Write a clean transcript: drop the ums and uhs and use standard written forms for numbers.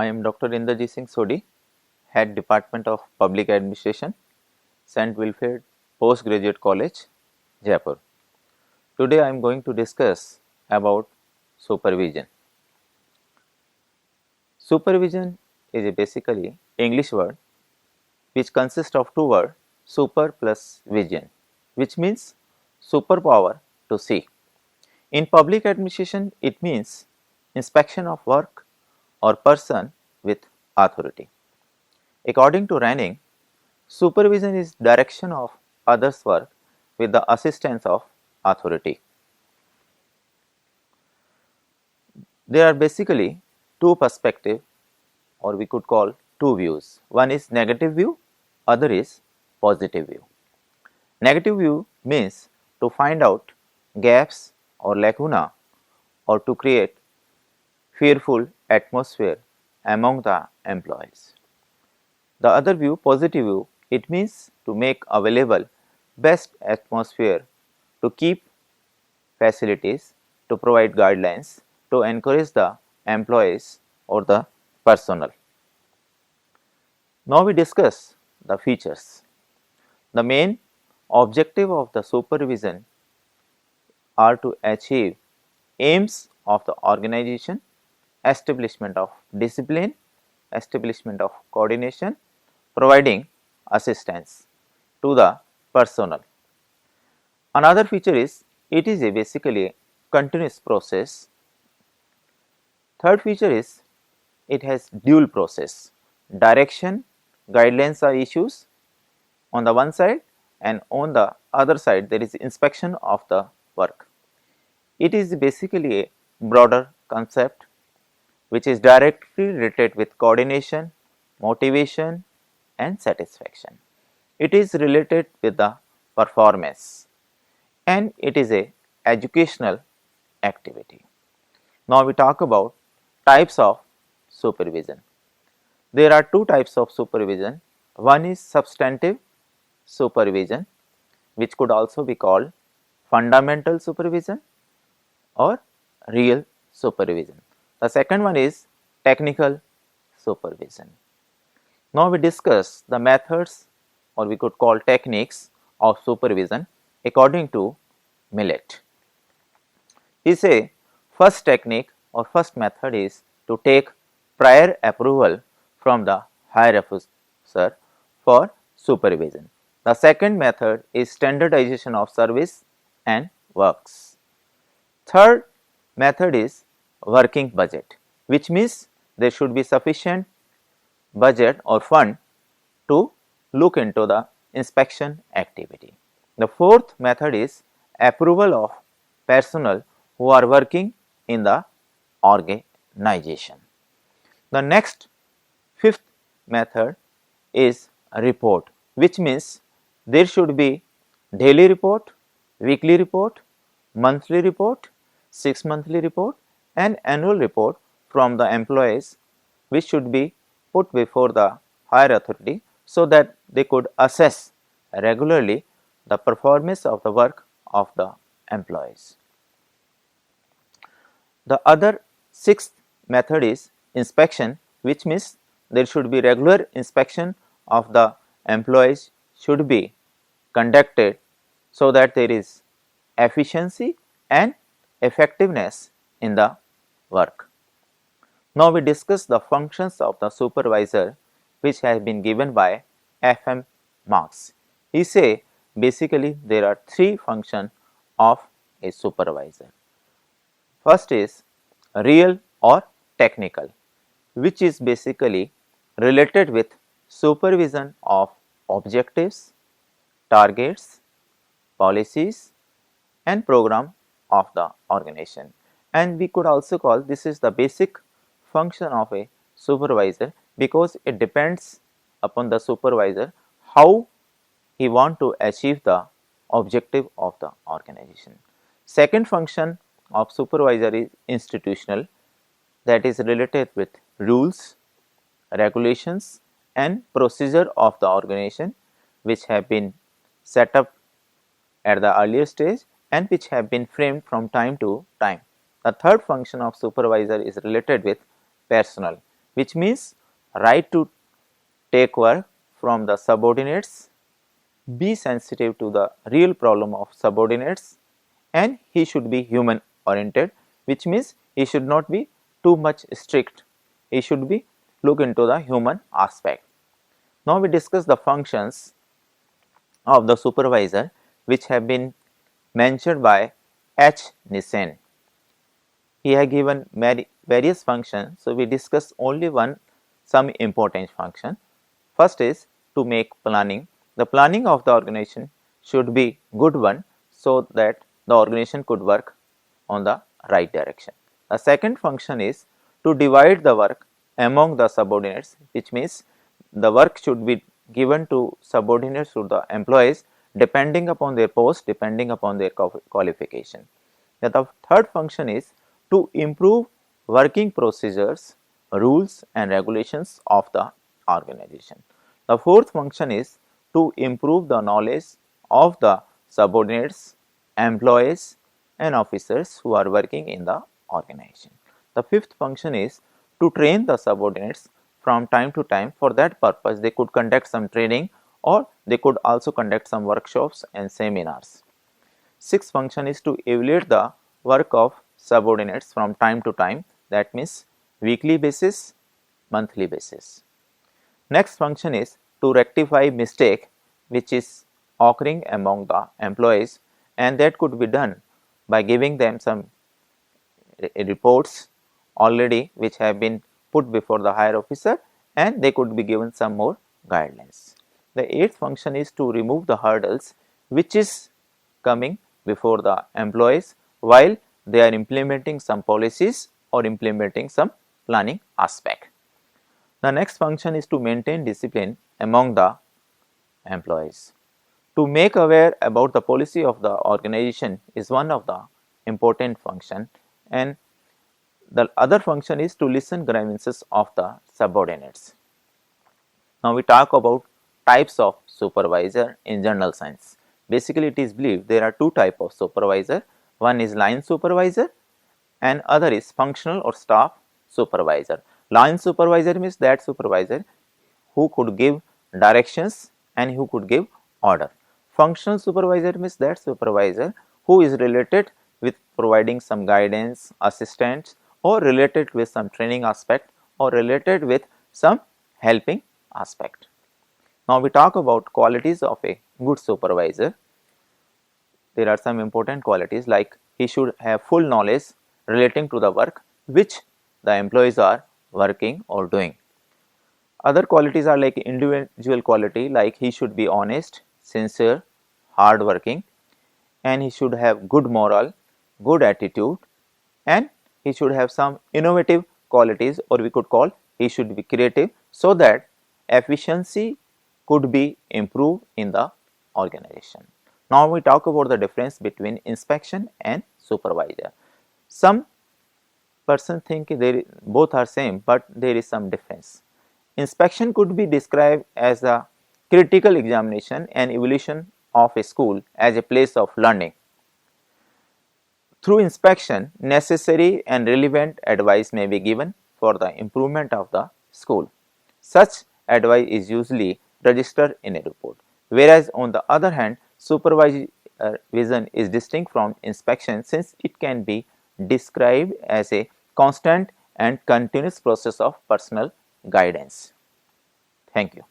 I am Dr. INDERJEET Singh SODHI, Head Department of Public Administration, St.Wilfred Postgraduate College, Jaipur. Today I am going to discuss about supervision. Supervision is a basically English word which consists of two words, super plus vision, which means superpower to see. In public administration, it means inspection of work or person with authority. According to Ranning, supervision is direction of others' work with the assistance of authority. There are basically two perspectives, or we could call two views. One is negative view, other is positive view. Negative view means to find out gaps or lacuna or to create fearful atmosphere among the employees. The other view, positive view, it means to make available best atmosphere to keep facilities, to provide guidelines, to encourage the employees or the personnel. Now we discuss the features. The main objective of the supervision are to achieve aims of the organization, establishment of discipline, establishment of coordination, providing assistance to the personnel. Another feature is it is a basically continuous process. Third feature is it has dual process. Direction, guidelines are issues on the one side, and on the other side there is inspection of the work. It is basically a broader concept which is directly related with coordination, motivation and satisfaction. It is related with the performance and it is a educational activity. Now we talk about types of supervision. There are two types of supervision. One is substantive supervision, which could also be called fundamental supervision or real supervision. The second one is technical supervision. Now we discuss the methods, or we could call techniques of supervision according to Millet. He say first technique or first method is to take prior approval from the higher officer for supervision. The second method is standardization of service and works. Third method is working budget, which means there should be sufficient budget or fund to look into the inspection activity. The fourth method is approval of personnel who are working in the organization. The next fifth method is report, which means there should be daily report, weekly report, monthly report, 6 monthly report and annual report from the employees, which should be put before the higher authority so that they could assess regularly the performance of the work of the employees. The other sixth method is inspection, which means there should be regular inspection of the employees should be conducted so that there is efficiency and effectiveness in the work. Now we discuss the functions of the supervisor, which has been given by F.M. Marx. He say basically there are three functions of a supervisor. First is real or technical, which is basically related with supervision of objectives, targets, policies and program of the organization. And we could also call this is the basic function of a supervisor, because it depends upon the supervisor how he want to achieve the objective of the organization. Second function of supervisor is institutional, that is related with rules, regulations and procedure of the organization, which have been set up at the earlier stage and which have been framed from time to time. The third function of supervisor is related with personnel, which means right to take work from the subordinates, be sensitive to the real problem of subordinates, and he should be human oriented, which means he should not be too much strict. He should be look into the human aspect. Now we discuss the functions of the supervisor which have been mentioned by H.Nisen. He has given various functions, so we discuss only some important function. First is to make planning. The planning of the organization should be good one, so that the organization could work on the right direction. The second function is to divide the work among the subordinates, which means the work should be given to subordinates to the employees depending upon their post, depending upon their qualification. The third function is to improve working procedures, rules and regulations of the organization. The fourth function is to improve the knowledge of the subordinates, employees and officers who are working in the organization. The fifth function is to train the subordinates from time to time. For that purpose, they could conduct some training or they could also conduct some workshops and seminars. Sixth function is to evaluate the work of subordinates from time to time, that means weekly basis, monthly basis. Next function is to rectify mistake which is occurring among the employees, and that could be done by giving them some reports already which have been put before the higher officer, and they could be given some more guidelines. The eighth function is to remove the hurdles which is coming before the employees while they are implementing some policies or implementing some planning aspect. The next function is to maintain discipline among the employees. To make aware about the policy of the organization is one of the important function, and the other function is to listen grievances of the subordinates. Now we talk about types of supervisor in general science. Basically, it is believed there are two types of supervisor. One is line supervisor and other is functional or staff supervisor. Line supervisor means that supervisor who could give directions and who could give order. Functional supervisor means that supervisor who is related with providing some guidance, assistance or related with some training aspect or related with some helping aspect. Now we talk about qualities of a good supervisor. There are some important qualities like he should have full knowledge relating to the work which the employees are working or doing. Other qualities are like individual quality, like he should be honest, sincere, hardworking, and he should have good moral, good attitude, and he should have some innovative qualities, or we could call he should be creative, so that efficiency could be improved in the organization. Now we talk about the difference between inspection and supervisor. Some person think both are same, but there is some difference. Inspection could be described as a critical examination and evaluation of a school as a place of learning. Through inspection, necessary and relevant advice may be given for the improvement of the school. Such advice is usually registered in a report, whereas on the other hand, supervision is distinct from inspection since it can be described as a constant and continuous process of personal guidance. Thank you.